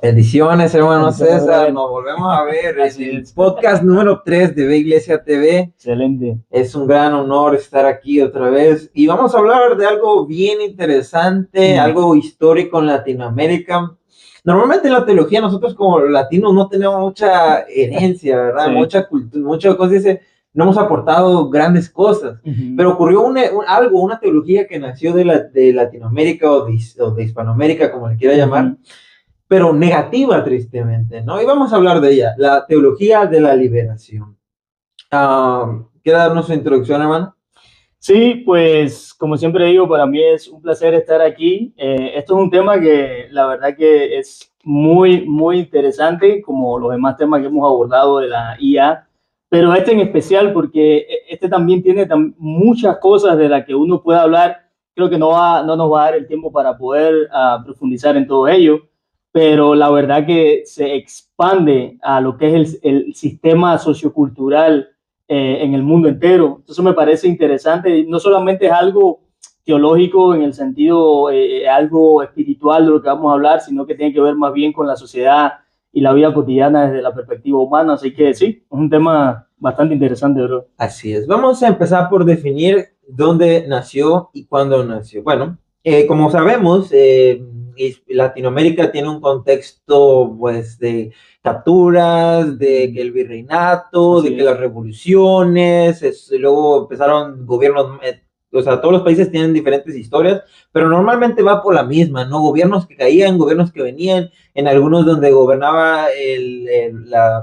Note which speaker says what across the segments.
Speaker 1: Bendiciones, hermano
Speaker 2: Bendiciones,
Speaker 1: César.
Speaker 2: brother.
Speaker 1: Nos volvemos a ver en
Speaker 2: Así
Speaker 1: el
Speaker 2: es.
Speaker 1: podcast número 3 de Ve Iglesia TV.
Speaker 2: Excelente.
Speaker 1: Es un gran honor estar aquí otra vez y vamos a hablar de algo bien interesante, algo histórico en Latinoamérica. Normalmente en la teología nosotros como latinos no tenemos mucha herencia, ¿verdad?
Speaker 2: Sí.
Speaker 1: Mucha cultura, muchas cosas, dice, no hemos aportado grandes cosas. Pero ocurrió una teología que nació de Latinoamérica o de Hispanoamérica, como le quiera llamar, pero negativa tristemente, ¿no? Y vamos a hablar de ella, la teología de la liberación. ¿Quiere darnos su introducción, hermano?
Speaker 2: Sí, pues como siempre digo, para mí es un placer estar aquí. Esto es un tema que la verdad que es muy, muy interesante, como los demás temas que hemos abordado de la IA, pero este en especial porque este también tiene muchas cosas de las que uno puede hablar. Creo que no nos va a dar el tiempo para poder profundizar en todo ello, pero la verdad que se expande a lo que es el sistema sociocultural en el mundo entero. Entonces me parece interesante, no solamente es algo teológico en el sentido, algo espiritual de lo que vamos a hablar, sino que tiene que ver más bien con la sociedad y la vida cotidiana desde la perspectiva humana. Así que sí, es un tema bastante interesante, bro.
Speaker 1: Así es. Vamos a empezar por definir dónde nació y cuándo nació. Bueno, como sabemos, Latinoamérica tiene un contexto pues de capturas, de que el virreinato,
Speaker 2: Así
Speaker 1: de que
Speaker 2: es.
Speaker 1: las revoluciones, luego empezaron gobiernos, o sea, todos los países tienen diferentes historias, pero normalmente va por la misma, ¿no? Gobiernos que caían, gobiernos que venían, en algunos donde gobernaba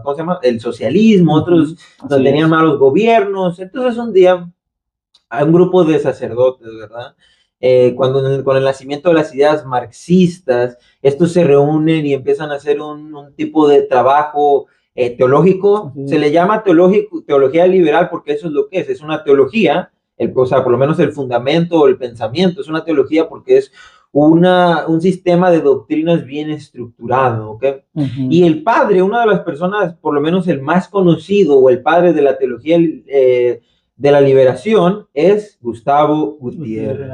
Speaker 1: ¿cómo se llama? El socialismo, otros donde tenían malos gobiernos. Entonces un día hay un grupo de sacerdotes, ¿verdad? Con el nacimiento de las ideas marxistas, estos se reúnen y empiezan a hacer un tipo de trabajo teológico. Se le llama teología liberal porque eso es lo que es una teología, o sea, por lo menos el fundamento o el pensamiento, es una teología porque es un sistema de doctrinas bien estructurado, ¿ok? Y el padre, una de las personas, por lo menos el más conocido o el padre de la teología de la liberación es Gustavo Gutiérrez.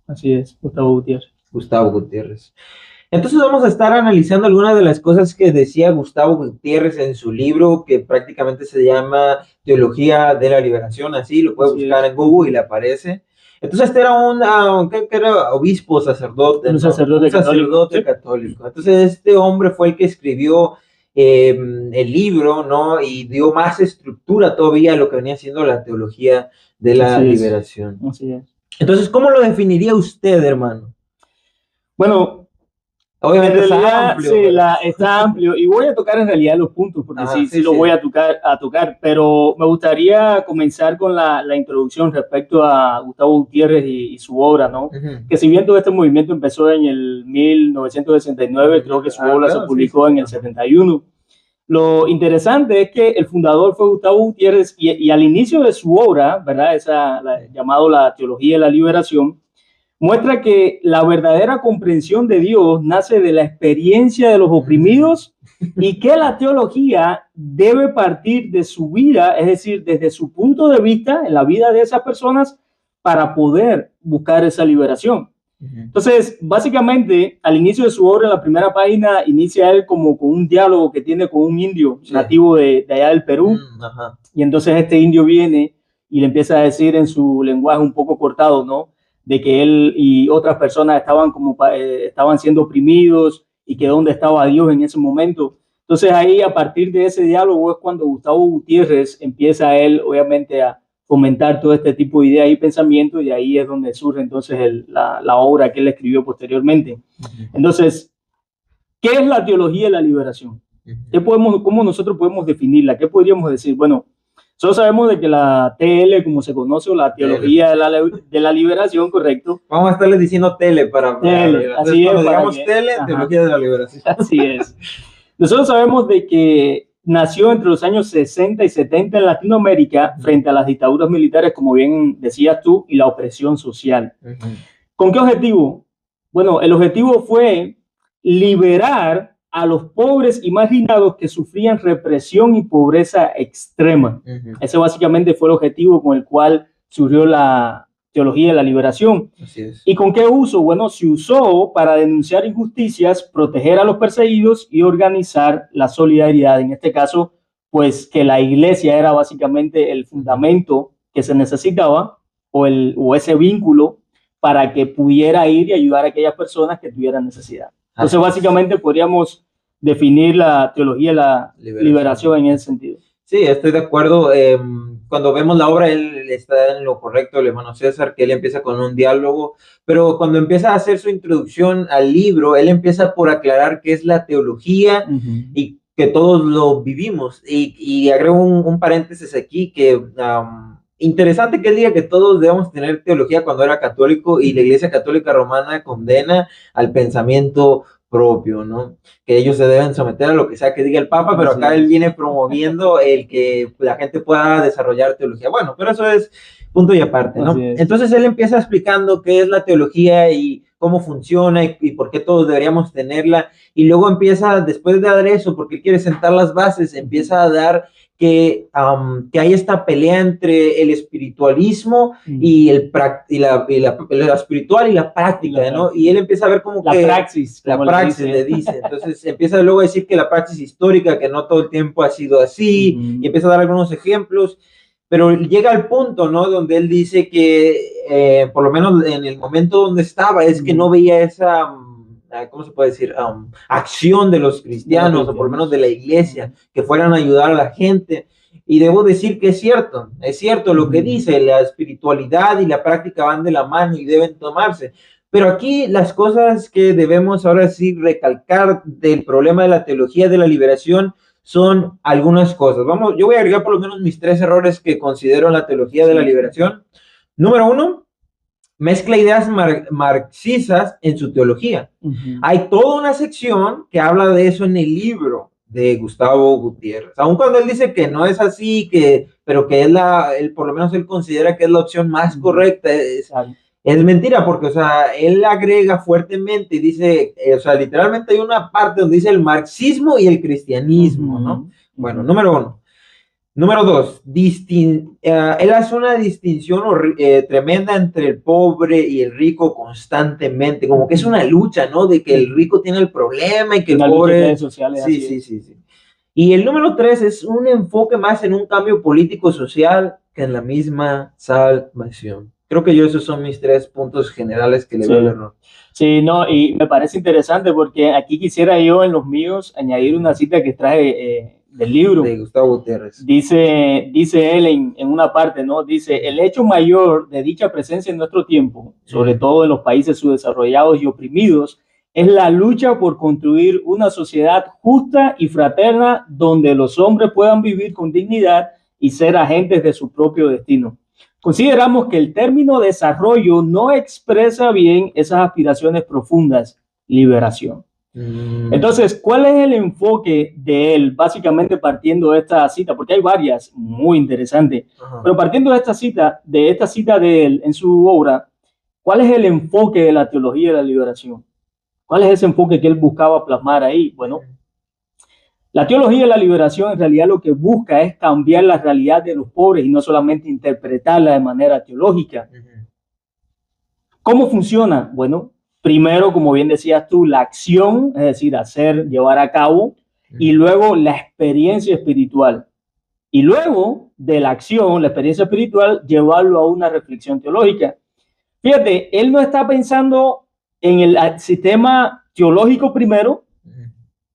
Speaker 2: Así es, Gustavo Gutiérrez.
Speaker 1: Gustavo Gutiérrez. Entonces vamos a estar analizando algunas de las cosas que decía Gustavo Gutiérrez en su libro, que prácticamente se llama Teología de la Liberación, así lo puede buscar en Google y le aparece. Entonces este era ¿qué era? Obispo, sacerdote,
Speaker 2: Un sacerdote,
Speaker 1: un sacerdote católico. Entonces este hombre fue el que escribió el libro, ¿no? Y dio más estructura todavía a lo que venía siendo la teología de la liberación.
Speaker 2: Así es.
Speaker 1: Entonces, ¿cómo lo definiría usted, hermano?
Speaker 2: Bueno,
Speaker 1: obviamente
Speaker 2: en realidad,
Speaker 1: amplio,
Speaker 2: sí, está amplio y voy a tocar en realidad los puntos porque sí lo voy a tocar, pero me gustaría comenzar con la introducción respecto a Gustavo Gutiérrez y su obra, ¿no? Que si bien todo este movimiento empezó en el 1969, creo que su obra se publicó en el 71. Lo interesante es que el fundador fue Gustavo Gutiérrez y al inicio de su obra, ¿verdad? Llamado la Teología de la Liberación, muestra que la verdadera comprensión de Dios nace de la experiencia de los oprimidos y que la teología debe partir de su vida, es decir, desde su punto de vista en la vida de esas personas para poder buscar esa liberación. Entonces, básicamente, al inicio de su obra, en la primera página, inicia él como con un diálogo que tiene con un indio nativo de allá del Perú. Y entonces este indio viene y le empieza a decir en su lenguaje un poco cortado, ¿no? De que él y otras personas estaban siendo oprimidos y que dónde estaba Dios en ese momento. Entonces ahí, a partir de ese diálogo, es cuando Gustavo Gutiérrez empieza él, obviamente, a fomentar todo este tipo de ideas y pensamientos, y ahí es donde surge entonces la obra que él escribió posteriormente. Entonces, ¿qué es la teología de la liberación? ¿Cómo nosotros podemos definirla? ¿Qué podríamos decir? Bueno, solo sabemos de que la TL, como se conoce, o la teología de la liberación, correcto.
Speaker 1: Vamos a estarles diciendo tele para...
Speaker 2: así es.
Speaker 1: Digamos tele, teología de la liberación.
Speaker 2: Así es. Nosotros sabemos de que nació entre los años 60 y 70 en Latinoamérica frente a las dictaduras militares, como bien decías tú, y la opresión social. ¿Con qué objetivo? Bueno, el objetivo fue liberar a los pobres y marginados que sufrían represión y pobreza extrema. Ese básicamente fue el objetivo con el cual surgió la teología de la liberación.
Speaker 1: Así es.
Speaker 2: ¿Y con qué uso? Bueno, se usó para denunciar injusticias, proteger a los perseguidos y organizar la solidaridad. En este caso, pues que la iglesia era básicamente el fundamento que se necesitaba o ese vínculo para que pudiera ir y ayudar a aquellas personas que tuvieran necesidad. Entonces, básicamente podríamos definir la teología de la liberación en ese sentido.
Speaker 1: Sí, estoy de acuerdo. Cuando vemos la obra, él está en lo correcto, el hermano César, que él empieza con un diálogo, pero cuando empieza a hacer su introducción al libro, él empieza por aclarar qué es la teología y que todos lo vivimos. Y agrego un paréntesis aquí que... interesante que él diga que todos debemos tener teología cuando era católico y la Iglesia Católica Romana condena al pensamiento propio, ¿no? Que ellos se deben someter a lo que sea que diga el Papa, pero acá él viene promoviendo el que la gente pueda desarrollar teología. Bueno, pero eso es punto y aparte, ¿no? Entonces él empieza explicando qué es la teología y cómo funciona y por qué todos deberíamos tenerla. Y luego empieza, después de dar eso, porque él quiere sentar las bases, empieza a dar que hay esta pelea entre el espiritualismo y la espiritual y la práctica, ¿no? Y él empieza a ver como
Speaker 2: la praxis
Speaker 1: le dice. Entonces empieza luego a decir que la praxis histórica, que no todo el tiempo ha sido así, y empieza a dar algunos ejemplos, pero llega al punto, ¿no? Donde él dice que, por lo menos en el momento donde estaba, es que no veía esa... ¿cómo se puede decir? Acción de los cristianos, o por lo menos de la iglesia, que fueran a ayudar a la gente. Y debo decir que es cierto lo que dice, la espiritualidad y la práctica van de la mano y deben tomarse. Pero aquí las cosas que debemos ahora sí recalcar del problema de la teología de la liberación son algunas cosas. Yo voy a agregar por lo menos mis 3 errores que considero en la teología de la liberación. Número 1, mezcla ideas marxistas en su teología. Hay toda una sección que habla de eso en el libro de Gustavo Gutiérrez. Aun cuando él dice que no es así, pero que es por lo menos él considera que es la opción más correcta, es mentira, porque, o sea, él agrega fuertemente y dice, o sea, literalmente hay una parte donde dice el marxismo y el cristianismo, ¿no? Bueno, número 1. Número 2, él hace una distinción tremenda entre el pobre y el rico constantemente, como que es una lucha, ¿no? De que el rico tiene el problema y que el pobre... Sí. Y el número 3 es un enfoque más en un cambio político-social que en la misma salvación. Creo que esos son mis 3 puntos generales que le veo al error.
Speaker 2: Sí, no, y me parece interesante porque aquí quisiera yo en los míos añadir una cita que trae... del libro
Speaker 1: de Gustavo Gutiérrez.
Speaker 2: Dice él en una parte, ¿no? Dice, el hecho mayor de dicha presencia en nuestro tiempo, sobre todo en los países subdesarrollados y oprimidos, es la lucha por construir una sociedad justa y fraterna donde los hombres puedan vivir con dignidad y ser agentes de su propio destino. Consideramos que el término desarrollo no expresa bien esas aspiraciones profundas, liberación. Entonces, ¿cuál es el enfoque de él? Básicamente partiendo de esta cita, porque hay varias muy interesantes, pero partiendo de esta cita de él en su obra, ¿cuál es el enfoque de la teología de la liberación? ¿Cuál es ese enfoque que él buscaba plasmar ahí? Bueno, la teología de la liberación en realidad lo que busca es cambiar la realidad de los pobres y no solamente interpretarla de manera teológica. ¿Cómo funciona? Bueno, primero, como bien decías tú, la acción, es decir, hacer, llevar a cabo, y luego la experiencia espiritual. Y luego de la acción, la experiencia espiritual, llevarlo a una reflexión teológica. Fíjate, él no está pensando en el sistema teológico primero.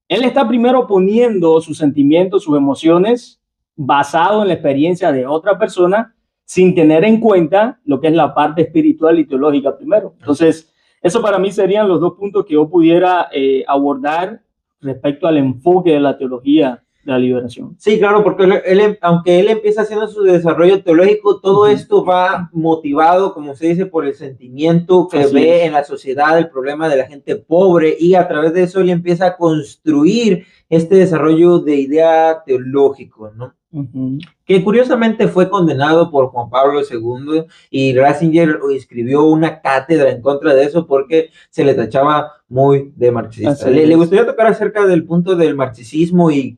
Speaker 2: Él está primero poniendo sus sentimientos, sus emociones, basado en la experiencia de otra persona, sin tener en cuenta lo que es la parte espiritual y teológica primero. Entonces, eso para mí serían los 2 puntos que yo pudiera abordar respecto al enfoque de la teología de la liberación.
Speaker 1: Sí, claro, porque aunque él empieza haciendo su desarrollo teológico, todo esto va motivado, como se dice, por el sentimiento que ve en la sociedad, el problema de la gente pobre, y a través de eso él empieza a construir este desarrollo de idea teológico, ¿no? Que curiosamente fue condenado por Juan Pablo II, y Ratzinger escribió una cátedra en contra de eso porque se le tachaba muy de marxista. ¿Le gustaría tocar acerca del punto del marxismo y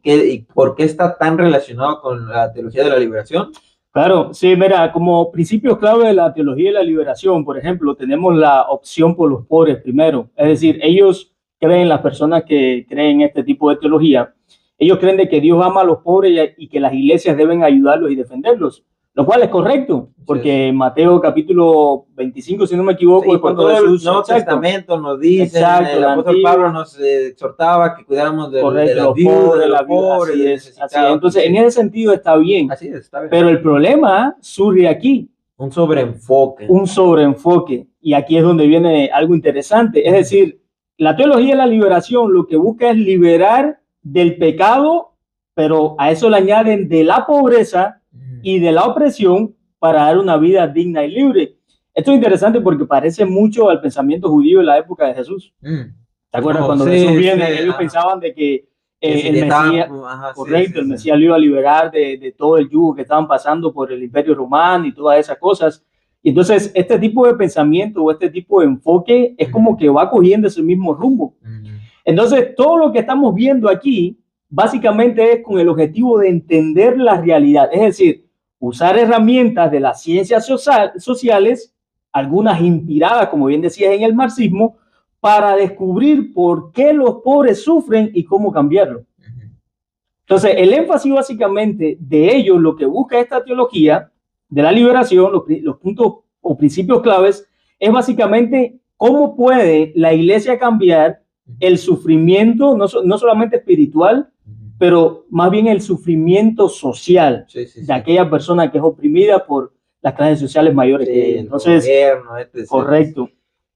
Speaker 1: por qué está tan relacionado con la teología de la liberación?
Speaker 2: Claro, sí, mira, como principios clave de la teología de la liberación, por ejemplo, tenemos la opción por los pobres primero. Es decir, ellos creen, las personas que creen este tipo de teología, ellos creen de que Dios ama a los pobres y que las iglesias deben ayudarlos y defenderlos, lo cual es correcto, porque en Mateo capítulo 25, si no me equivoco,
Speaker 1: sí,
Speaker 2: es cuando
Speaker 1: Jesús, el Nuevo Testamento nos dice, el apóstol Pablo nos exhortaba que cuidáramos de las viudas, de los pobres, de los necesitados.
Speaker 2: Entonces, en ese sentido está bien.
Speaker 1: Así es, está bien.
Speaker 2: Pero el problema surge aquí.
Speaker 1: Un sobreenfoque.
Speaker 2: Un sobreenfoque. Y aquí es donde viene algo interesante. Es decir, la teología de la liberación lo que busca es liberar del pecado, pero a eso le añaden de la pobreza y de la opresión para dar una vida digna y libre. Esto es interesante porque parece mucho al pensamiento judío en la época de Jesús. ¿Te acuerdas cuando Jesús viene? Ellos pensaban de que el Mesías, correcto, el Mesías lo iba a liberar de todo el yugo que estaban pasando por el Imperio Romano y todas esas cosas. Y entonces este tipo de pensamiento o este tipo de enfoque es como que va cogiendo ese mismo rumbo. Entonces todo lo que estamos viendo aquí básicamente es con el objetivo de entender la realidad, es decir, usar herramientas de las ciencias sociales, algunas inspiradas, como bien decías, en el marxismo, para descubrir por qué los pobres sufren y cómo cambiarlo. Entonces, el énfasis básicamente de ellos, lo que busca esta teología de la liberación, los puntos o principios claves, es básicamente cómo puede la iglesia cambiar el sufrimiento, no solamente espiritual, pero más bien el sufrimiento social de aquella persona que es oprimida por las clases sociales mayores que ella. Entonces, correcto.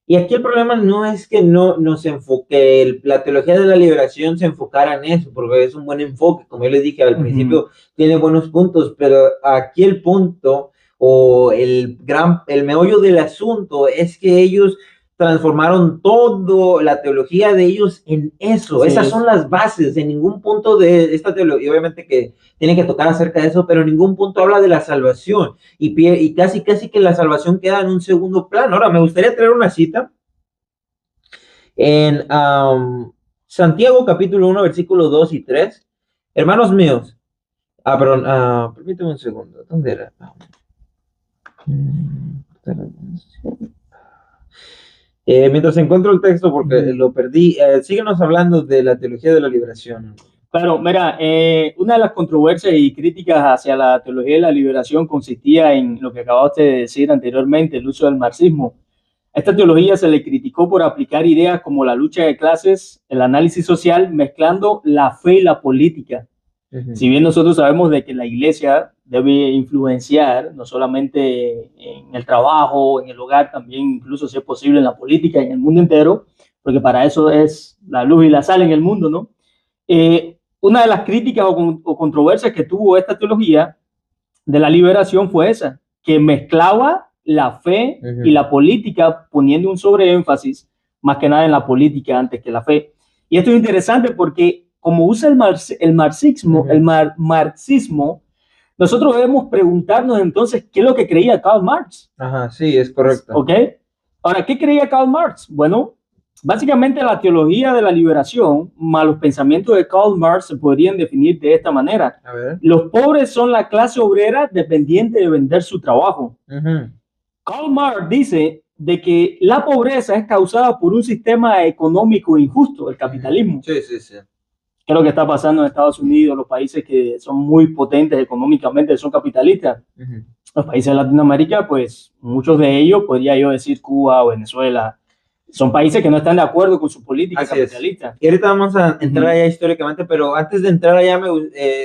Speaker 1: Y aquí el problema no es que no se enfoque, la teología de la liberación se enfocara en eso, porque es un buen enfoque, como yo les dije al principio, tiene buenos puntos, pero aquí el punto o el meollo del asunto es que ellos transformaron todo, la teología de ellos en eso. Sí. Esas son las bases. En ningún punto de esta teología, obviamente que tiene que tocar acerca de eso, pero en ningún punto habla de la salvación. Y casi que la salvación queda en un segundo plano. Ahora, me gustaría traer una cita en Santiago capítulo 1, versículos 2 y 3. Hermanos míos, permíteme un segundo. ¿Dónde era? Mientras encuentro el texto, porque lo perdí, síguenos hablando de la teología de la liberación.
Speaker 2: Claro, mira, una de las controversias y críticas hacia la teología de la liberación consistía en lo que acabaste de decir anteriormente, el uso del marxismo. A esta teología se le criticó por aplicar ideas como la lucha de clases, el análisis social, mezclando la fe y la política. Si bien nosotros sabemos de que la iglesia debe influenciar no solamente en el trabajo, en el hogar, también incluso si es posible en la política, en el mundo entero, porque para eso es la luz y la sal en el mundo, ¿no? Una de las críticas o controversias que tuvo esta teología de la liberación fue esa, que mezclaba la fe y la política, poniendo un sobreénfasis más que nada en la política antes que la fe. Y esto es interesante porque como usa el marxismo, marxismo, nosotros debemos preguntarnos entonces qué es lo que creía Karl Marx.
Speaker 1: Ajá, sí, es correcto.
Speaker 2: ¿Ok? Ahora, ¿qué creía Karl Marx? Bueno, básicamente la teología de la liberación más los pensamientos de Karl Marx se podrían definir de esta manera.
Speaker 1: A ver.
Speaker 2: Los pobres son la clase obrera dependiente de vender su trabajo. Karl Marx dice de que la pobreza es causada por un sistema económico injusto, el capitalismo.
Speaker 1: Sí, sí, sí.
Speaker 2: ¿Qué es lo que está pasando en Estados Unidos? Los países que son muy potentes económicamente son capitalistas. Los países de Latinoamérica, pues muchos de ellos, podría yo decir Cuba o Venezuela, son países que no están de acuerdo con su política capitalista.
Speaker 1: Y ahorita vamos a entrar allá históricamente, pero antes de entrar allá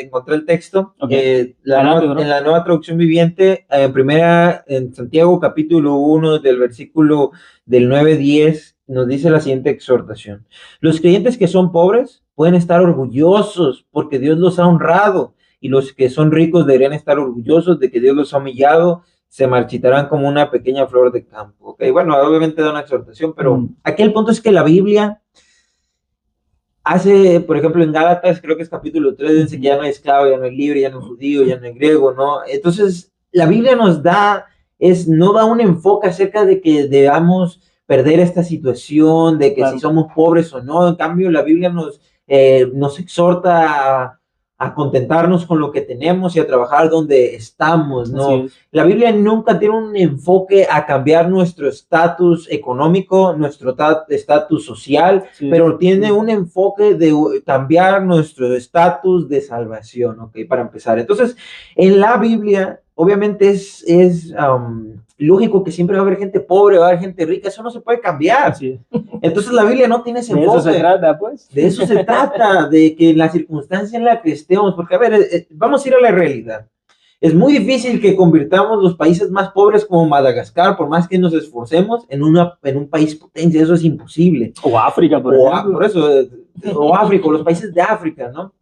Speaker 1: encontré el texto en la nueva traducción viviente, en Santiago capítulo 1 del versículo del 9-10, nos dice la siguiente exhortación. Los creyentes que son pobres pueden estar orgullosos porque Dios los ha honrado, y los que son ricos deberían estar orgullosos de que Dios los ha humillado, se marchitarán como una pequeña flor de campo. Okay, bueno, obviamente da una exhortación, pero aquí el punto es que la Biblia hace, por ejemplo, en Gálatas, creo que es capítulo 3, dice que ya no hay esclavo, ya no hay libre, ya no hay judío, ya no hay griego, ¿no? Entonces, la Biblia no da un enfoque acerca de que debamos perder esta situación, de que si somos pobres o no. En cambio, la Biblia nos exhorta a contentarnos con lo que tenemos y a trabajar donde estamos, ¿no? La Biblia nunca tiene un enfoque a cambiar nuestro estatus económico, nuestro estatus social, pero tiene un enfoque de cambiar nuestro estatus de salvación, ¿ok? Para empezar. Entonces, en la Biblia, obviamente es lógico que siempre va a haber gente pobre, va a haber gente rica, eso no se puede cambiar. Entonces la Biblia no tiene ese enfoque.
Speaker 2: De eso se trata, pues.
Speaker 1: De eso se trata, de que la circunstancia en la que estemos, porque a ver, vamos a ir a la realidad. Es muy difícil que convirtamos los países más pobres como Madagascar, por más que nos esforcemos, en un país potencia, eso es imposible.
Speaker 2: O África, por ejemplo.
Speaker 1: Por eso, o África, o los países de África, ¿no?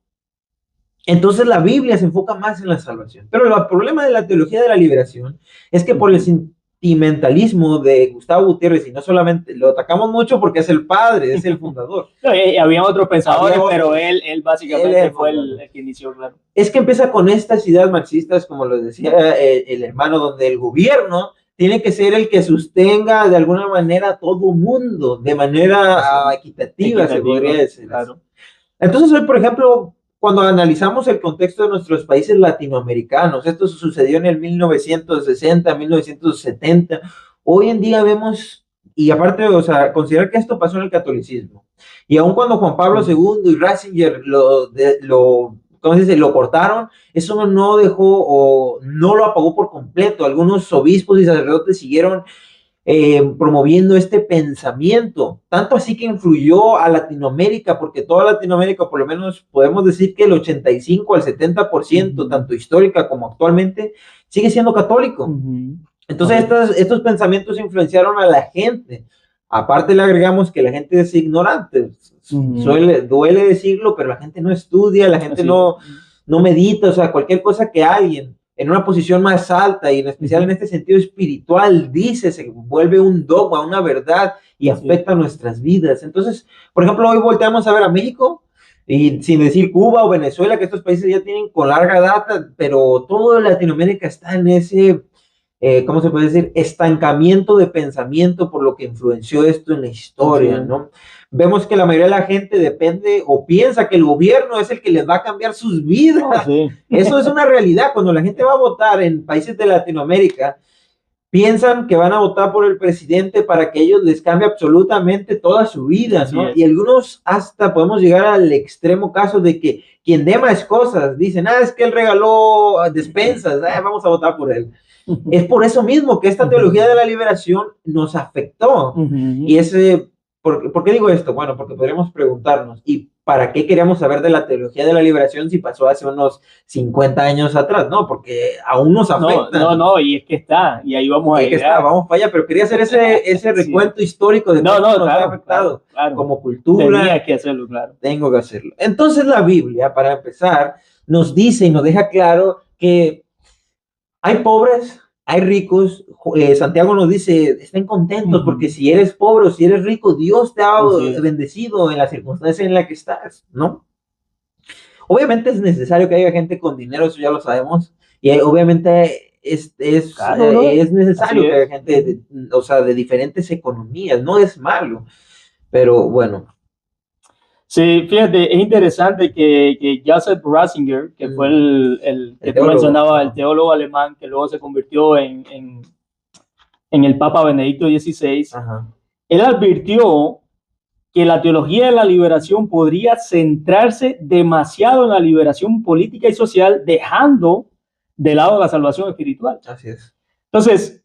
Speaker 1: Entonces la Biblia se enfoca más en la salvación. Pero el problema de la teología de la liberación es que por el sentimentalismo de Gustavo Gutiérrez, y no solamente lo atacamos mucho porque es el padre, es el fundador.
Speaker 2: No, había otros pensadores, pero él básicamente fue el que inició, claro.
Speaker 1: Es que empieza con estas ideas marxistas, como lo decía el hermano, donde el gobierno tiene que ser el que sostenga de alguna manera a todo mundo, de manera equitativa, se podría decir. Claro. Entonces hoy, por ejemplo, cuando analizamos el contexto de nuestros países latinoamericanos, esto sucedió en el 1960, 1970, hoy en día vemos, y aparte, o sea, considerar que esto pasó en el catolicismo, y aun cuando Juan Pablo II y Ratzinger ¿cómo se dice?, lo cortaron, eso no dejó o no lo apagó por completo. Algunos obispos y sacerdotes siguieron promoviendo este pensamiento, tanto así que influyó a Latinoamérica, porque toda Latinoamérica, por lo menos podemos decir que el 85 al 70%, tanto histórica como actualmente, sigue siendo católico. Entonces estos pensamientos influenciaron a la gente. Aparte le agregamos que la gente es ignorante, duele decirlo, pero la gente no estudia, la gente no medita, o sea, cualquier cosa que alguien en una posición más alta y en especial en este sentido espiritual dice, se vuelve un dogma, una verdad y afecta nuestras vidas. Entonces, por ejemplo, hoy volteamos a ver a México y sin decir Cuba o Venezuela, que estos países ya tienen con larga data, pero toda Latinoamérica está en ese, ¿cómo se puede decir?, estancamiento de pensamiento por lo que influenció esto en la historia, ¿no? Vemos que la mayoría de la gente depende o piensa que el gobierno es el que les va a cambiar sus vidas. Eso es una realidad. Cuando la gente va a votar en países de Latinoamérica, piensan que van a votar por el presidente para que ellos les cambie absolutamente toda su vida, ¿no? Y algunos hasta podemos llegar al extremo caso de que quien dé más cosas, dicen, es que él regaló despensas, vamos a votar por él. Es por eso mismo que esta teología de la liberación nos afectó. Y ¿por qué digo esto? Bueno, porque podríamos preguntarnos, ¿y para qué queríamos saber de la teología de la liberación si pasó hace unos 50 años atrás? No, porque aún nos afecta.
Speaker 2: No, y es que está, y ahí vamos a
Speaker 1: llegar. Vamos para allá, pero quería hacer ese recuento histórico de cómo nos ha afectado como cultura.
Speaker 2: Tenía que hacerlo, claro.
Speaker 1: Tengo que hacerlo. Entonces la Biblia, para empezar, nos dice y nos deja claro que hay pobres, hay ricos. Santiago nos dice, estén contentos porque si eres pobre o si eres rico, Dios te ha bendecido en la circunstancia en la que estás, ¿no? Obviamente es necesario que haya gente con dinero, eso ya lo sabemos, y obviamente es necesario que haya gente de diferentes economías, no es malo, pero bueno.
Speaker 2: Sí, fíjate, es interesante que Joseph Ratzinger, que fue el que tú mencionabas, el teólogo alemán, que luego se convirtió en el Papa Benedicto XVI, él advirtió que la teología de la liberación podría centrarse demasiado en la liberación política y social, dejando de lado la salvación espiritual.
Speaker 1: Así es.
Speaker 2: Entonces,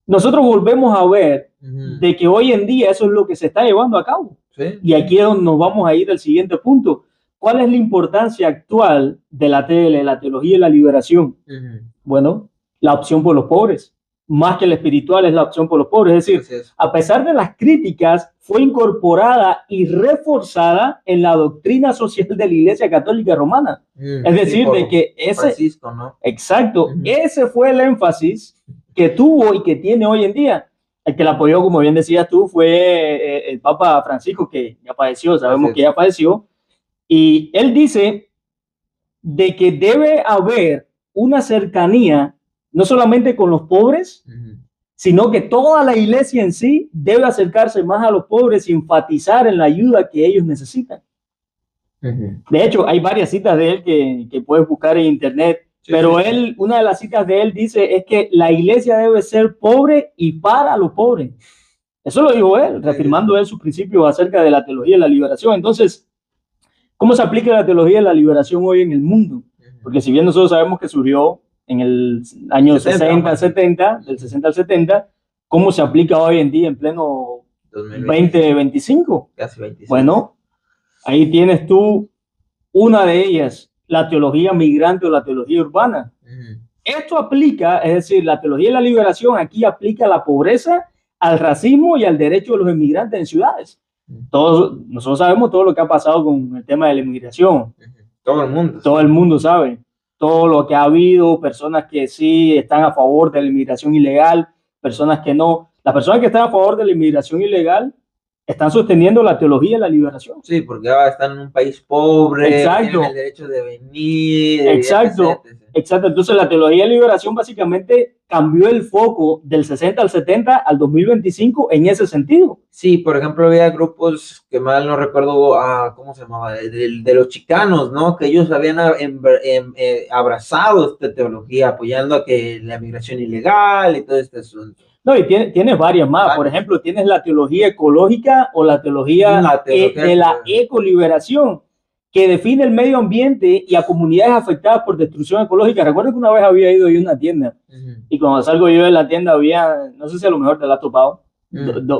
Speaker 2: nosotros volvemos a ver de que hoy en día eso es lo que se está llevando a cabo. Sí. Y aquí es donde nos vamos a ir al siguiente punto. ¿Cuál es la importancia actual de la teología de la liberación? Bueno, la opción por los pobres. Más que la espiritual es la opción por los pobres. Es decir, a pesar de las críticas, fue incorporada y reforzada en la doctrina social de la Iglesia Católica Romana. Es decir, de que
Speaker 1: Francisco, ¿no?
Speaker 2: Exacto, ese fue el énfasis que tuvo y que tiene hoy en día. El que la apoyó, como bien decías tú, fue el Papa Francisco, que ya padeció, sabemos que ya padeció. Y él dice de que debe haber una cercanía, no solamente con los pobres, sino que toda la iglesia en sí debe acercarse más a los pobres y enfatizar en la ayuda que ellos necesitan. De hecho, hay varias citas de él que puedes buscar en internet, pero él, una de las citas de él dice es que la iglesia debe ser pobre y para los pobres. Eso lo dijo él, reafirmando él sus principios acerca de la teología de la liberación. Entonces, ¿cómo se aplica la teología de la liberación hoy en el mundo? Porque si bien nosotros sabemos que surgió en el año 60, 70, del 60 al 70, ¿cómo se aplica hoy en día en pleno 2025?
Speaker 1: Casi 25.
Speaker 2: Bueno, ahí tienes tú una de ellas, la teología migrante o la teología urbana. Esto aplica, es decir, la teología de la liberación aquí aplica a la pobreza, al racismo y al derecho de los inmigrantes en ciudades. Nosotros sabemos todo lo que ha pasado con el tema de la inmigración.
Speaker 1: Todo el mundo.
Speaker 2: Todo el mundo sabe. Todo lo que ha habido, personas que sí están a favor de la inmigración ilegal, personas que no. Las personas que están a favor de la inmigración ilegal están sosteniendo la teología de la liberación.
Speaker 1: Sí, porque ahora están en un país pobre,
Speaker 2: exacto,
Speaker 1: tienen el derecho de venir.
Speaker 2: Exacto, exacto. Entonces la teología de liberación básicamente cambió el foco del 60 al 70 al 2025 en ese sentido.
Speaker 1: Sí, por ejemplo, había grupos que mal no recuerdo, ¿cómo se llamaba? De los chicanos, ¿no? Que ellos habían abrazado esta teología, apoyando a que la migración ilegal y todo este asunto.
Speaker 2: No, y tienes varias más. Por ejemplo, tienes la teología ecológica o la teología de la ecoliberación, que define el medio ambiente y a comunidades afectadas por destrucción ecológica. Recuerdo que una vez había ido yo a una tienda y cuando salgo yo de la tienda había, no sé si a lo mejor te la has topado,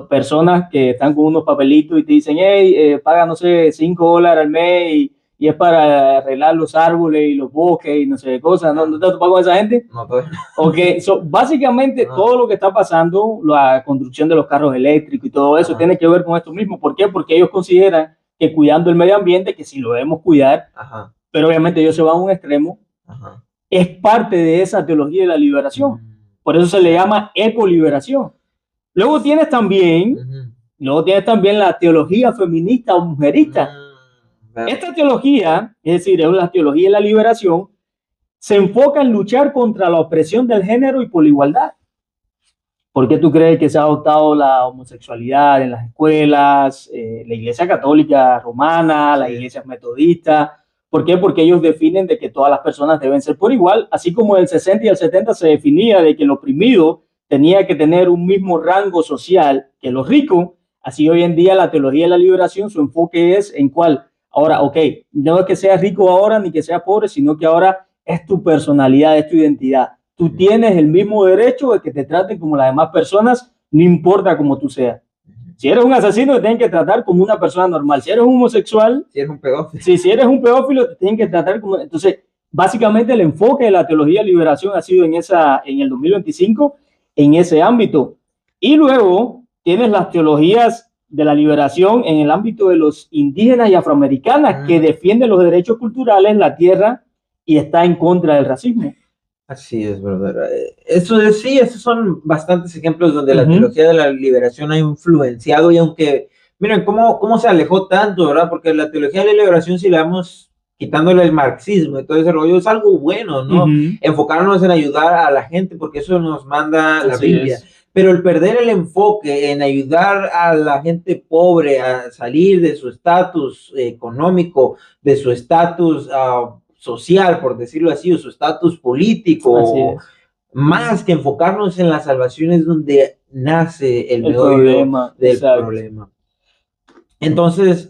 Speaker 2: personas que están con unos papelitos y te dicen, hey, paga, no sé, $5 al mes y es para arreglar los árboles y los bosques y no sé qué cosas. ¿No te has topado con esa gente?
Speaker 1: No, todavía no.
Speaker 2: Okay, básicamente todo lo que está pasando, la construcción de los carros eléctricos y todo eso, tiene que ver con esto mismo. ¿Por qué? Porque ellos consideran que cuidando el medio ambiente, que sí lo debemos cuidar, pero obviamente ellos se van a un extremo, es parte de esa teología de la liberación. Por eso se le llama ecoliberación. Luego tienes también la teología feminista o mujerista. Esta teología, es decir, es la teología de la liberación, se enfoca en luchar contra la opresión del género y por la igualdad. ¿Por qué tú crees que se ha adoptado la homosexualidad en las escuelas, la Iglesia Católica Romana, las iglesias metodistas? ¿Por qué? Porque ellos definen de que todas las personas deben ser por igual, así como en el 60 y el 70 se definía de que el oprimido tenía que tener un mismo rango social que los ricos. Así hoy en día la teología de la liberación, su enfoque es en cuál. Ahora, no es que seas rico ahora ni que seas pobre, sino que ahora es tu personalidad, es tu identidad. Tú tienes el mismo derecho de que te traten como las demás personas, no importa cómo tú seas. Si eres un asesino, te tienen que tratar como una persona normal. Si eres un homosexual,
Speaker 1: si eres un pedófilo,
Speaker 2: si eres un pedófilo, te tienen que tratar como... Entonces, básicamente el enfoque de la teología de liberación ha sido en el 2025, en ese ámbito. Y luego tienes las teologías de la liberación en el ámbito de los indígenas y afroamericanas, que defienden los derechos culturales, la tierra, y está en contra del racismo.
Speaker 1: Así es, verdad. Esos son bastantes ejemplos donde la teología de la liberación ha influenciado, y aunque, miren, cómo se alejó tanto, ¿verdad? Porque la teología de la liberación, si la vamos quitándole el marxismo y todo ese rollo, es algo bueno, ¿no? Enfocarnos en ayudar a la gente, porque eso nos manda la Biblia. Pero el perder el enfoque en ayudar a la gente pobre a salir de su estatus económico, de su estatus social, por decirlo así, o su estatus político, más que enfocarnos en la salvación, es donde nace el problema del problema. Entonces,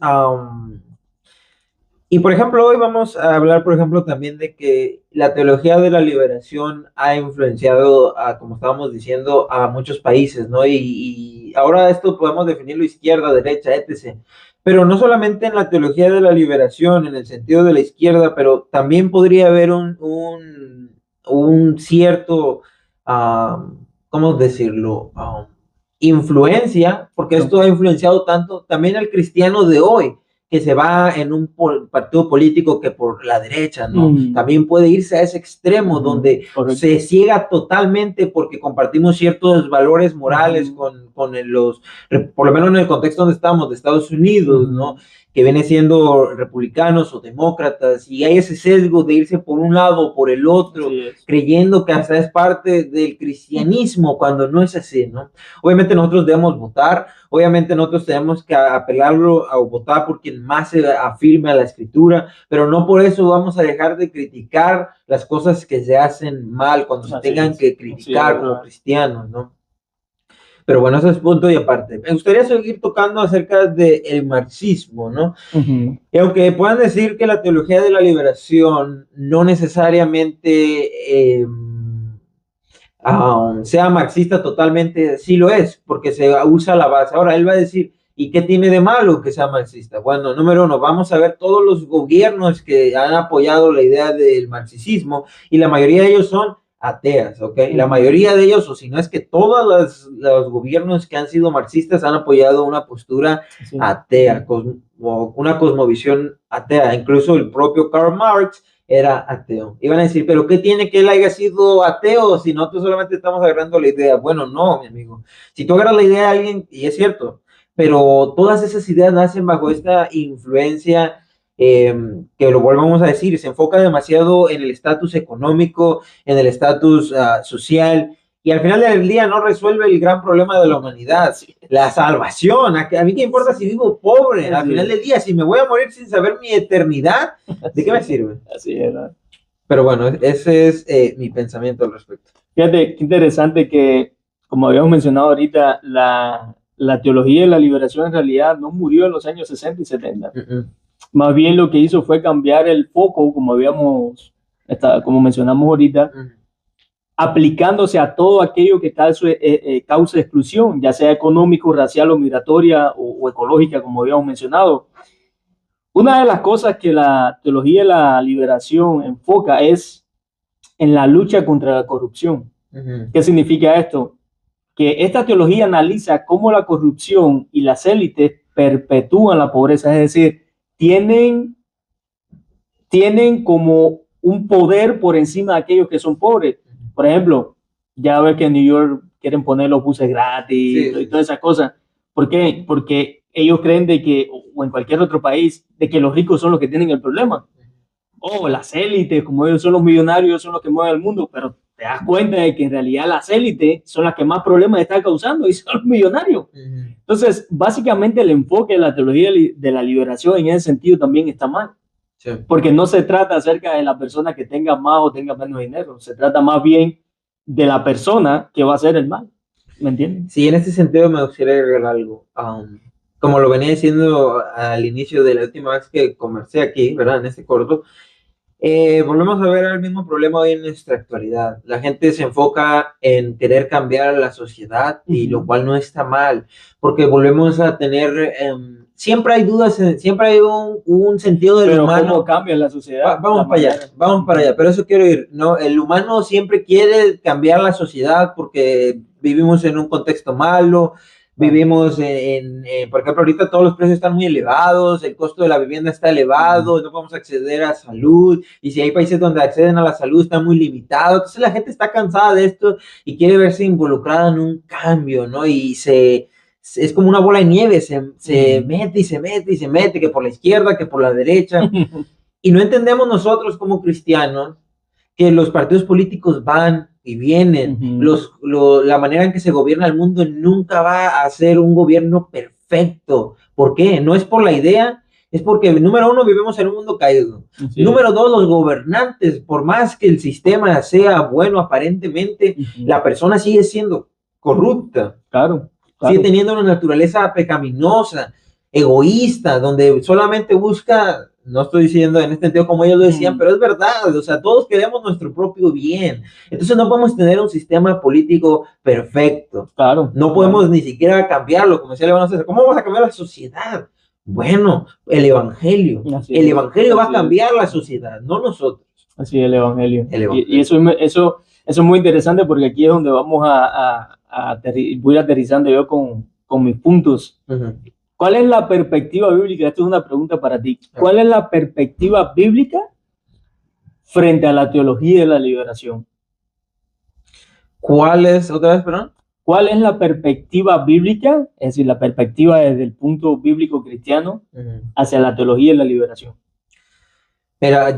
Speaker 1: y por ejemplo, hoy vamos a hablar, por ejemplo, también de que la teología de la liberación ha influenciado, como estábamos diciendo, a muchos países, ¿no? Y ahora esto podemos definirlo izquierda, derecha, etc. Pero no solamente en la teología de la liberación, en el sentido de la izquierda, pero también podría haber un cierto, ¿cómo decirlo? Influencia, porque esto ha influenciado tanto también al cristiano de hoy, que se va en un partido político que por la derecha, ¿no? También puede irse a ese extremo donde se ciega totalmente porque compartimos ciertos valores morales con por lo menos en el contexto donde estamos, de Estados Unidos, ¿no? que viene siendo republicanos o demócratas, y hay ese sesgo de irse por un lado o por el otro, creyendo que hasta es parte del cristianismo, cuando no es así, ¿no? Obviamente nosotros debemos votar, obviamente nosotros tenemos que apelarlo a votar por quien más se afirme a la escritura, pero no por eso vamos a dejar de criticar las cosas que se hacen mal cuando se tengan que criticar como cristianos, ¿no? Pero bueno, eso es punto y aparte. Me gustaría seguir tocando acerca del marxismo, ¿no? Y aunque puedan decir que la teología de la liberación no necesariamente sea marxista totalmente, sí lo es, porque se usa la base. Ahora, él va a decir, ¿y qué tiene de malo que sea marxista? Bueno, número uno, vamos a ver todos los gobiernos que han apoyado la idea del marxismo, y la mayoría de ellos son ateas, ¿ok? La mayoría de ellos, o si no es que todos los gobiernos que han sido marxistas han apoyado una postura atea, o una cosmovisión atea. Incluso el propio Karl Marx era ateo. Iban a decir, ¿pero qué tiene que él haya sido ateo si nosotros solamente estamos agarrando la idea? Bueno, no, mi amigo. Si tú agarras la idea de alguien, y es cierto, pero todas esas ideas nacen bajo esta influencia que lo volvamos a decir, se enfoca demasiado en el estatus económico, en el estatus social, y al final del día no resuelve el gran problema de la humanidad, la salvación. ¿A mí qué importa si vivo pobre? Al final del día, si me voy a morir sin saber mi eternidad, ¿de qué me sirve?
Speaker 2: Así es, ¿no?
Speaker 1: Pero bueno, ese es mi pensamiento al respecto.
Speaker 2: Fíjate, qué interesante que, como habíamos mencionado ahorita, la teología de la liberación en realidad no murió en los años 60 y 70. Más bien lo que hizo fue cambiar el foco, como mencionamos ahorita, aplicándose a todo aquello que causa exclusión, ya sea económico, racial o migratoria o ecológica, como habíamos mencionado. Una de las cosas que la teología de la liberación enfoca es en la lucha contra la corrupción. ¿Qué significa esto? Que esta teología analiza cómo la corrupción y las élites perpetúan la pobreza, es decir, tienen como un poder por encima de aquellos que son pobres. Por ejemplo, ya ves que en New York quieren poner los buses gratis y todas esas cosas. ¿Por qué? Porque ellos creen de que, o en cualquier otro país, de que los ricos son los que tienen el problema. O las élites, como ellos son los millonarios, son los que mueven el mundo, pero te das cuenta de que en realidad las élites son las que más problemas están causando y son los millonarios. Entonces, básicamente el enfoque de la teología de la liberación en ese sentido también está mal. Porque no se trata acerca de la persona que tenga más o tenga menos dinero, se trata más bien de la persona que va a hacer el mal. ¿Me entiendes?
Speaker 1: Sí, en ese sentido me gustaría agregar algo. Como lo venía diciendo al inicio de la última vez que conversé aquí, ¿verdad? En este corto, volvemos a ver el mismo problema hoy en nuestra actualidad. La gente se enfoca en querer cambiar la sociedad, y lo cual no está mal, porque volvemos a tener... siempre hay dudas, siempre hay un sentido del humano.
Speaker 2: ¿Cómo cambia la sociedad?
Speaker 1: Vamos para allá, pero eso quiero ir, ¿no? El humano siempre quiere cambiar la sociedad porque vivimos en un contexto malo, vivimos por ejemplo, ahorita todos los precios están muy elevados, el costo de la vivienda está elevado, no podemos acceder a salud, y si hay países donde acceden a la salud está muy limitado. Entonces la gente está cansada de esto y quiere verse involucrada en un cambio, ¿no? Y es como una bola de nieve, se mete y se mete y se mete, que por la izquierda, que por la derecha, y no entendemos nosotros como cristianos que los partidos políticos van y vienen, la manera en que se gobierna el mundo nunca va a ser un gobierno perfecto. ¿Por qué? No es por la idea, es porque, número uno, vivimos en un mundo caído. Número dos, los gobernantes, por más que el sistema sea bueno aparentemente, la persona sigue siendo corrupta.
Speaker 2: Claro.
Speaker 1: Sigue teniendo una naturaleza pecaminosa, egoísta, donde solamente busca, no estoy diciendo en este sentido como ellos lo decían, pero es verdad, o sea, todos queremos nuestro propio bien. Entonces no podemos tener un sistema político perfecto.
Speaker 2: Claro.
Speaker 1: No podemos ni siquiera cambiarlo, como decía León César. ¿Cómo vamos a cambiar la sociedad? Bueno, el evangelio. El evangelio va a cambiar la sociedad, no nosotros.
Speaker 2: Así es, el evangelio. Y eso es muy interesante, porque aquí es donde vamos voy aterrizando yo con mis puntos. ¿Cuál es la perspectiva bíblica? Esto es una pregunta para ti. ¿Cuál es la perspectiva bíblica frente a la teología de la liberación?
Speaker 1: ¿Cuál es? ¿Otra vez, perdón?
Speaker 2: ¿cuál es la perspectiva bíblica? Es decir, la perspectiva desde el punto bíblico cristiano hacia la teología y la liberación.
Speaker 1: Mira,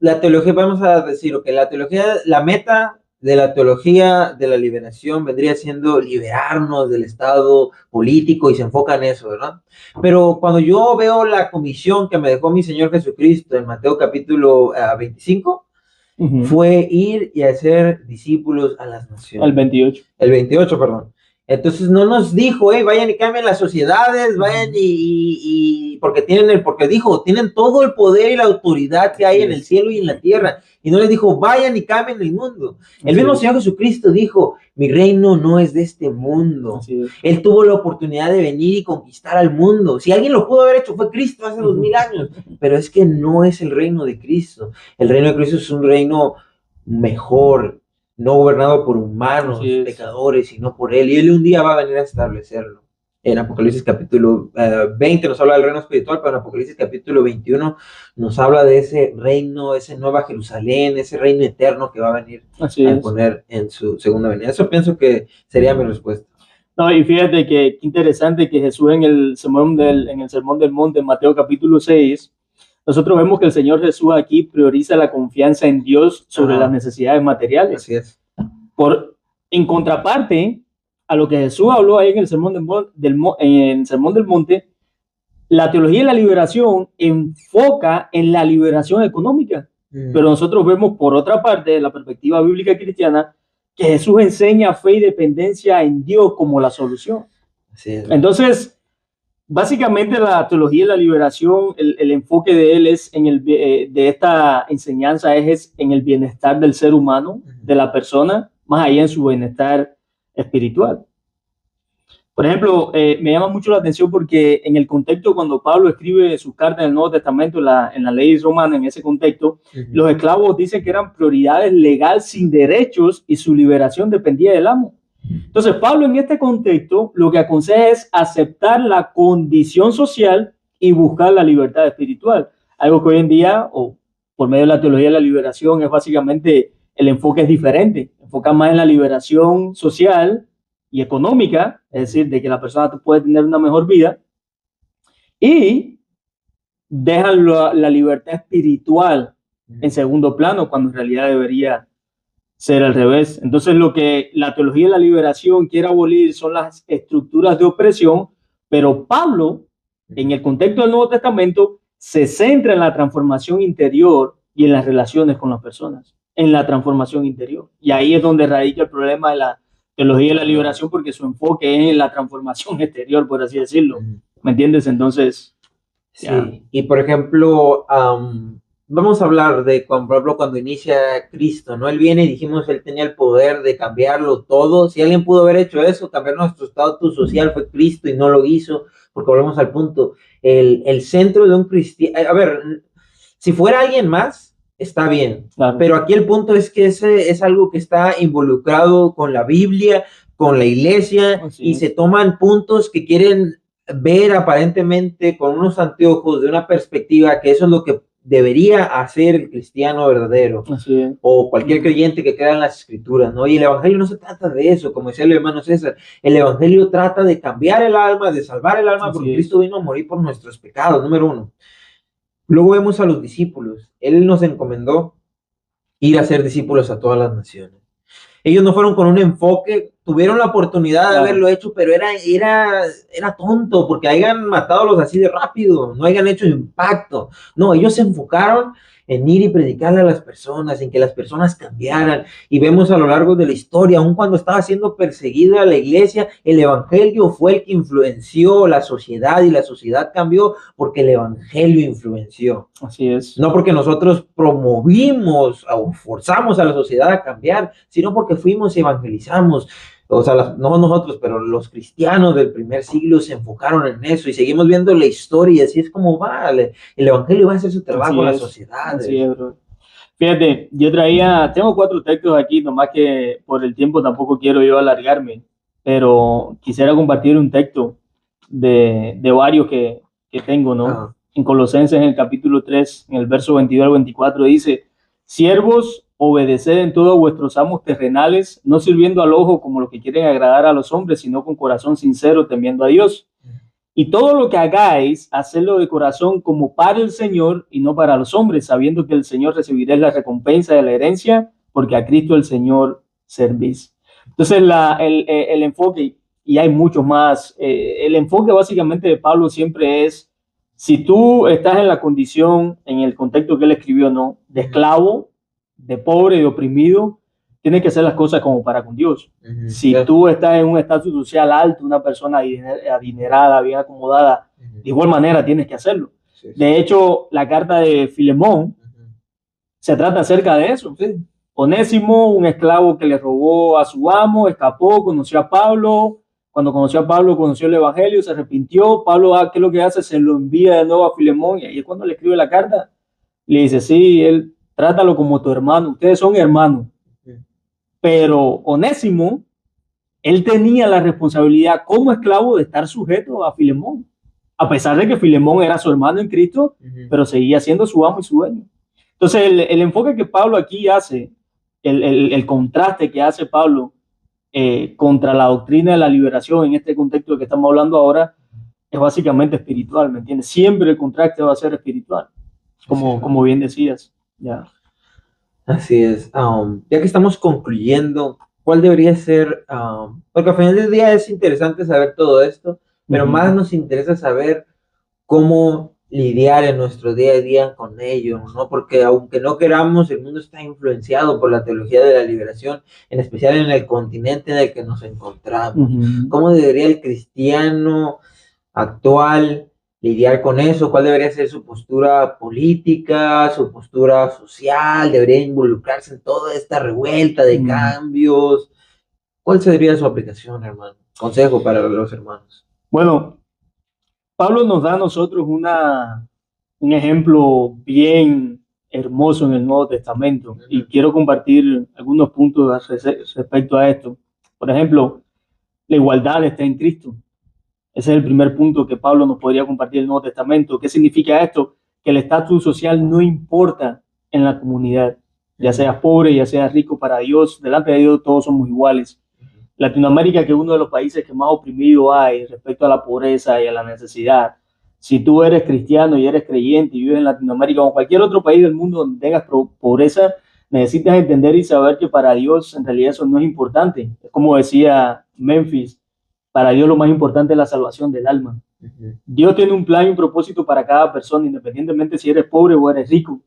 Speaker 1: la teología, vamos a decir, que la teología, la meta de la teología de la liberación vendría siendo liberarnos del estado político y se enfoca en eso, ¿verdad? Pero cuando yo veo la comisión que me dejó mi Señor Jesucristo en Mateo capítulo 25, fue ir y hacer discípulos a las naciones.
Speaker 2: El 28.
Speaker 1: El 28, perdón. Entonces no nos dijo, vayan y cambien las sociedades, vayan porque tienen todo el poder y la autoridad que hay en el cielo y en la tierra. Y no les dijo, vayan y cambien el mundo. El mismo Señor Jesucristo dijo, mi reino no es de este mundo. Él tuvo la oportunidad de venir y conquistar al mundo. Si alguien lo pudo haber hecho, fue Cristo hace 2000 años. Pero es que no es el reino de Cristo. El reino de Cristo es un reino mejor, no gobernado por humanos, pecadores, sino por Él. Y Él un día va a venir a establecerlo. En Apocalipsis capítulo 20 nos habla del reino espiritual, pero en Apocalipsis capítulo 21 nos habla de ese reino, ese nueva Jerusalén, ese reino eterno que va a venir a poner en su segunda venida. Eso pienso que sería mi respuesta.
Speaker 2: No, y fíjate que interesante que Jesús en el Sermón del Monte, en Mateo capítulo 6, nosotros vemos que el Señor Jesús aquí prioriza la confianza en Dios sobre las necesidades materiales.
Speaker 1: Así es.
Speaker 2: En contraparte a lo que Jesús habló ahí en el Sermón del Monte, la teología de la liberación enfoca en la liberación económica. Pero nosotros vemos, por otra parte, de la perspectiva bíblica cristiana, que Jesús enseña fe y dependencia en Dios como la solución.
Speaker 1: Así es.
Speaker 2: Entonces, básicamente la teología de la liberación, el enfoque de él es de esta enseñanza es en el bienestar del ser humano, de la persona, más allá en su bienestar espiritual. Por ejemplo, me llama mucho la atención porque en el contexto cuando Pablo escribe sus cartas en el Nuevo Testamento, en la ley romana, en ese contexto, los esclavos dicen que eran prioridades legales sin derechos y su liberación dependía del amo. Entonces, Pablo en este contexto lo que aconseja es aceptar la condición social y buscar la libertad espiritual. Algo que hoy en día, o por medio de la teología de la liberación, es básicamente el enfoque es diferente. Enfoca más en la liberación social y económica, es decir, de que la persona puede tener una mejor vida, y dejan la libertad espiritual en segundo plano, cuando en realidad debería ser al revés. Entonces, lo que la teología de la liberación quiere abolir son las estructuras de opresión, pero Pablo, en el contexto del Nuevo Testamento, se centra en la transformación interior y en las relaciones con las personas, en la transformación interior. Y ahí es donde radica el problema de la teología de la liberación, porque su enfoque es en la transformación exterior, por así decirlo. ¿Me entiendes? Entonces,
Speaker 1: sí. Y por ejemplo, vamos a hablar de cuando inicia Cristo, ¿no? Él viene y dijimos, él tenía el poder de cambiarlo todo. Si alguien pudo haber hecho eso, cambiar nuestro estatus social, fue Cristo y no lo hizo, porque volvemos al punto. El centro de un cristiano, a ver, si fuera alguien más, está bien, claro. Pero aquí el punto es que ese es algo que está involucrado con la Biblia, con la iglesia, y se toman puntos que quieren ver aparentemente con unos anteojos de una perspectiva que eso es lo que debería hacer el cristiano verdadero, o cualquier creyente que crea en las escrituras, ¿no? Y el evangelio no se trata de eso, como decía el hermano César. El evangelio trata de cambiar el alma, de salvar el alma, porque Cristo vino a morir por nuestros pecados, número uno. Luego vemos a los discípulos. Él nos encomendó ir a ser discípulos a todas las naciones. Ellos no fueron con un enfoque, tuvieron la oportunidad de haberlo hecho, pero era tonto, porque hayan matado a los así de rápido, no hayan hecho impacto. No, ellos se enfocaron en ir y predicarle a las personas, en que las personas cambiaran. Y vemos a lo largo de la historia, aun cuando estaba siendo perseguida la iglesia, el evangelio fue el que influenció la sociedad, y la sociedad cambió porque el evangelio influenció.
Speaker 2: Así es.
Speaker 1: No porque nosotros promovimos o forzamos a la sociedad a cambiar, sino porque fuimos y evangelizamos. O sea, no nosotros, pero los cristianos del primer siglo se enfocaron en eso, y seguimos viendo la historia, y así es como va. El evangelio va a hacer su trabajo en la sociedad.
Speaker 2: Así es, bro. Fíjate, tengo 4 textos aquí, nomás que por el tiempo tampoco quiero yo alargarme, pero quisiera compartir un texto de varios que tengo, ¿no? En Colosenses, en el capítulo 3, en el verso 22 al 24, dice: siervos, obedeced en todo a vuestros amos terrenales, no sirviendo al ojo como los que quieren agradar a los hombres, sino con corazón sincero, temiendo a Dios. Y todo lo que hagáis, hacedlo de corazón como para el Señor y no para los hombres, sabiendo que el Señor recibirá la recompensa de la herencia, porque a Cristo el Señor servís. Entonces el enfoque, y hay muchos más, el enfoque básicamente de Pablo siempre es, si tú estás en la condición, en el contexto que él escribió, ¿no?, de esclavo, de pobre, de oprimido, tienes que hacer las cosas como para con Dios. Si tú estás en un estatus social alto, una persona adinerada, bien acomodada, de igual manera tienes que hacerlo. De hecho, la carta de Filemón se trata acerca de eso. Onésimo, un esclavo que le robó a su amo, escapó, conoció a Pablo. Cuando conoció a Pablo, conoció el evangelio, se arrepintió. Pablo, ¿qué es lo que hace? Se lo envía de nuevo a Filemón, y ahí es cuando le escribe la carta. Le dice, sí, él, trátalo como tu hermano, ustedes son hermanos. Pero Onésimo, él tenía la responsabilidad como esclavo de estar sujeto a Filemón, a pesar de que Filemón era su hermano en Cristo, pero seguía siendo su amo y su dueño. Entonces el enfoque que Pablo aquí hace, el contraste que hace Pablo contra la doctrina de la liberación en este contexto de que estamos hablando ahora, es básicamente espiritual, ¿me entiendes? Siempre el contraste va a ser espiritual, como bien decías. Ya.
Speaker 1: Así es. Ya que estamos concluyendo, ¿cuál debería ser? Porque al final del día es interesante saber todo esto, pero más nos interesa saber cómo lidiar en nuestro día a día con ello, ¿no? Porque aunque no queramos, el mundo está influenciado por la teología de la liberación, en especial en el continente en el que nos encontramos. ¿Cómo debería el cristiano actual lidiar con eso? ¿Cuál debería ser su postura política, su postura social? ¿Debería involucrarse en toda esta revuelta de cambios? ¿Cuál sería su aplicación, hermano? Consejo para los hermanos.
Speaker 2: Bueno, Pablo nos da a nosotros un ejemplo bien hermoso en el Nuevo Testamento, y quiero compartir algunos puntos respecto a esto. Por ejemplo, la igualdad está en Cristo. Ese es el primer punto que Pablo nos podría compartir en el Nuevo Testamento. ¿Qué significa esto? Que el estatus social no importa en la comunidad. Ya seas pobre, ya seas rico, para Dios, delante de Dios todos somos iguales. Latinoamérica, que es uno de los países que más oprimido hay respecto a la pobreza y a la necesidad. Si tú eres cristiano y eres creyente y vives en Latinoamérica o en cualquier otro país del mundo donde tengas pobreza, necesitas entender y saber que para Dios en realidad eso no es importante. Es como decía Memphis, para Dios lo más importante es la salvación del alma. Dios tiene un plan y un propósito para cada persona, independientemente si eres pobre o eres rico.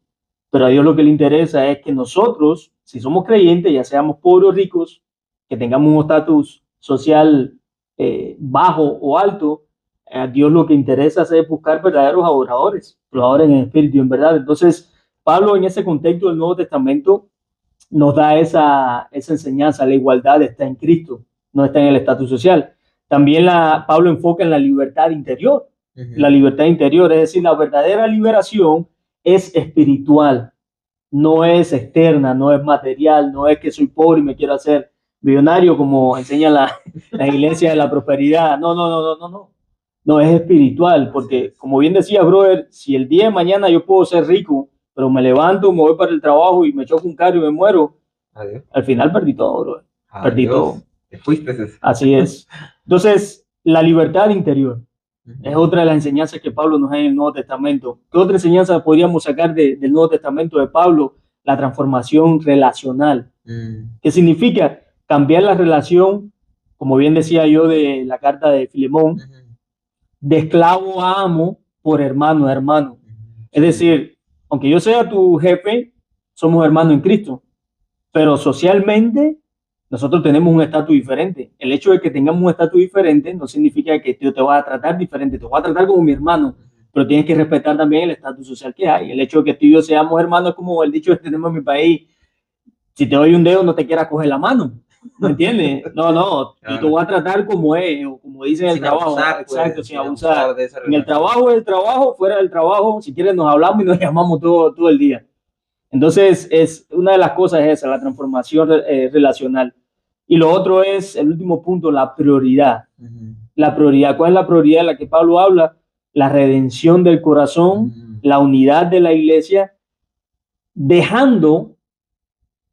Speaker 2: Pero a Dios lo que le interesa es que nosotros, si somos creyentes, ya seamos pobres o ricos, que tengamos un estatus social bajo o alto, a Dios lo que interesa es buscar verdaderos adoradores, los adoren en espíritu y en verdad. Entonces, Pablo en ese contexto del Nuevo Testamento nos da esa enseñanza. La igualdad está en Cristo, no está en el estatus social. También Pablo enfoca en la libertad interior. La libertad interior, es decir, la verdadera liberación es espiritual, no es externa, no es material, no es que soy pobre y me quiero hacer millonario como enseña la iglesia de la prosperidad. No, es espiritual, porque como bien decía, brother, si el día de mañana yo puedo ser rico, pero me levanto, me voy para el trabajo y me choco un carro y me muero, adiós. Al final perdí todo, brother. Perdí todo. Así es. Entonces, la libertad interior es otra de las enseñanzas que Pablo nos da en el Nuevo Testamento. ¿Qué otra enseñanza podríamos sacar del Nuevo Testamento de Pablo? La transformación relacional. ¿Qué significa? Cambiar la relación, como bien decía yo de la carta de Filemón, de esclavo a amo por hermano a hermano. Es decir, aunque yo sea tu jefe, somos hermanos en Cristo, pero socialmente nosotros tenemos un estatus diferente. El hecho de que tengamos un estatus diferente no significa que yo te voy a tratar diferente, te voy a tratar como mi hermano, pero tienes que respetar también el estatus social que hay. El hecho de que tú y yo seamos hermanos, como el dicho que tenemos en mi país, si te doy un dedo no te quieras coger la mano. ¿Me entiendes? No, yo te voy a tratar como es, o como dicen en el trabajo. Exacto, sin abusar. En el trabajo es el trabajo, fuera del trabajo, si quieres nos hablamos y nos llamamos todo el día. Entonces, una de las cosas es esa, la transformación relacional. Y lo otro es, el último punto, la prioridad. La prioridad. ¿Cuál es la prioridad de la que Pablo habla? La redención del corazón, la unidad de la iglesia, dejando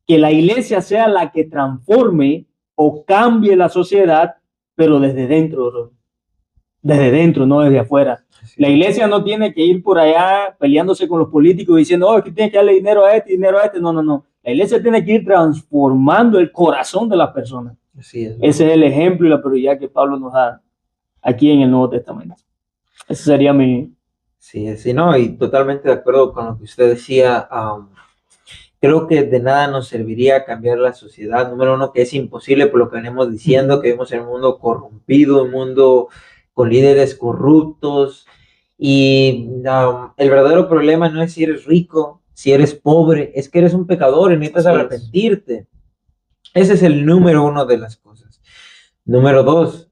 Speaker 2: que la iglesia sea la que transforme o cambie la sociedad, pero desde dentro, desde dentro, no desde afuera. La iglesia no tiene que ir por allá peleándose con los políticos diciendo, oh, es que tiene que darle dinero a este, dinero a este. No, no, no. La iglesia tiene que ir transformando el corazón de las personas.
Speaker 1: Así es,
Speaker 2: ese es el ejemplo y la prioridad que Pablo nos da aquí en el Nuevo Testamento. Ese sería mi...
Speaker 1: Sí, sí, no, y totalmente de acuerdo con lo que usted decía. Creo que de nada nos serviría cambiar la sociedad. Número uno, que es imposible por lo que venimos diciendo, que vivimos en un mundo corrompido, un mundo con líderes corruptos. Y el verdadero problema no es si eres rico, si eres pobre, es que eres un pecador y necesitas arrepentirte. Ese es el número uno de las cosas. Número dos,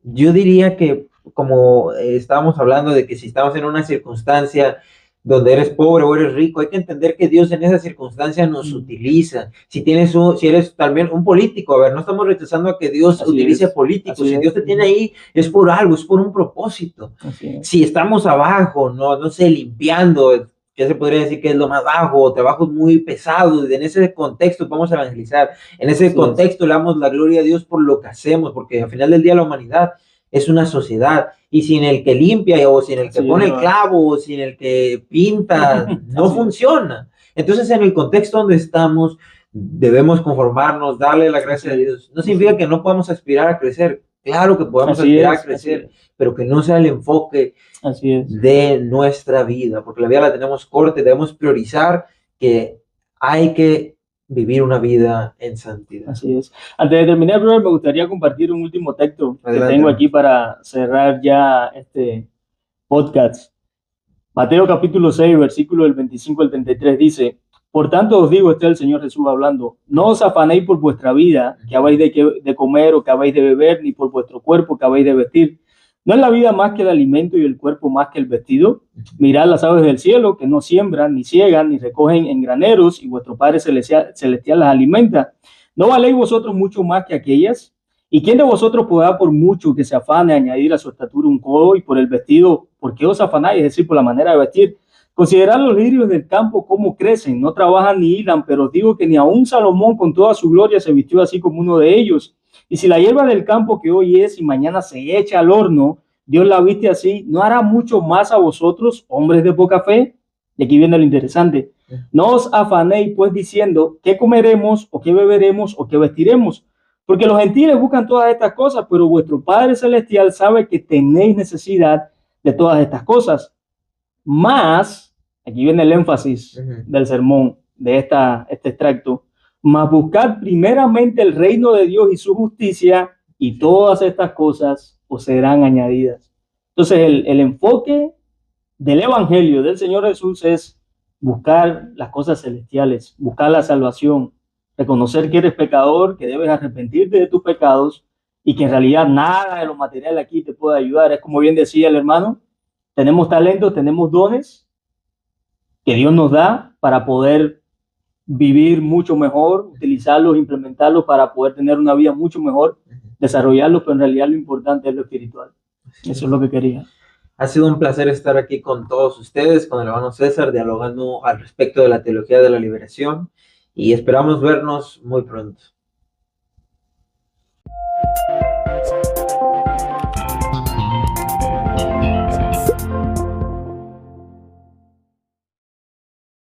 Speaker 1: yo diría que como estábamos hablando de que si estamos en una circunstancia donde eres pobre o eres rico, hay que entender que Dios en esa circunstancia nos utiliza. Si eres también un político, a ver, no estamos rechazando a que Dios utilice políticos. Si Dios te tiene ahí, es por algo, es por un propósito. Si estamos abajo, no sé, limpiando, ya se podría decir que es lo más bajo, trabajos muy pesados, en ese contexto vamos a evangelizar, en ese contexto le damos la gloria a Dios por lo que hacemos, porque al final del día la humanidad es una sociedad, y sin el que limpia, o sin el que pone el clavo, o sin el que pinta, no funciona. Entonces, en el contexto donde estamos, debemos conformarnos, darle la gracia a Dios. No significa que no podamos aspirar a crecer, claro que podemos aspirar a crecer, pero que no sea el enfoque de nuestra vida, porque la vida la tenemos corta, debemos priorizar que hay que vivir una vida en santidad.
Speaker 2: Así es. Antes de terminar, brother, me gustaría compartir un último texto que tengo aquí para cerrar ya este podcast. Mateo capítulo 6, versículo del 25 al 33 dice: por tanto os digo, está el Señor Jesús hablando, no os afanéis por vuestra vida, que habéis de comer o que habéis de beber, ni por vuestro cuerpo, que habéis de vestir. ¿No es la vida más que el alimento y el cuerpo más que el vestido? Mirad las aves del cielo, que no siembran, ni ciegan, ni recogen en graneros, y vuestro Padre celestial las alimenta. ¿No valéis vosotros mucho más que aquellas? ¿Y quién de vosotros podrá, por mucho que se afane, añadir a su estatura un codo? Y por el vestido, ¿por qué os afanáis? Es decir, por la manera de vestir. Considerad los lirios del campo, cómo crecen, no trabajan ni hilan, pero os digo que ni aun Salomón con toda su gloria se vistió así como uno de ellos. Y si la hierba del campo que hoy es y mañana se echa al horno, Dios la viste así, ¿no hará mucho más a vosotros, hombres de poca fe? Y aquí viene lo interesante. No os afanéis pues diciendo, ¿qué comeremos o qué beberemos o qué vestiremos? Porque los gentiles buscan todas estas cosas, pero vuestro Padre Celestial sabe que tenéis necesidad de todas estas cosas. Más, aquí viene el énfasis del sermón, de este extracto, mas buscad primeramente el reino de Dios y su justicia, y todas estas cosas os serán añadidas. Entonces, el enfoque del evangelio del Señor Jesús es buscar las cosas celestiales, buscar la salvación, reconocer que eres pecador, que debes arrepentirte de tus pecados y que en realidad nada de lo material aquí te puede ayudar. Es como bien decía el hermano, tenemos talentos, tenemos dones que Dios nos da para poder vivir mucho mejor, utilizarlos, implementarlos para poder tener una vida mucho mejor, desarrollarlos, pero en realidad lo importante es lo espiritual. Eso es lo que quería.
Speaker 1: Ha sido un placer estar aquí con todos ustedes, con el hermano César, dialogando al respecto de la teología de la liberación, y esperamos vernos muy pronto.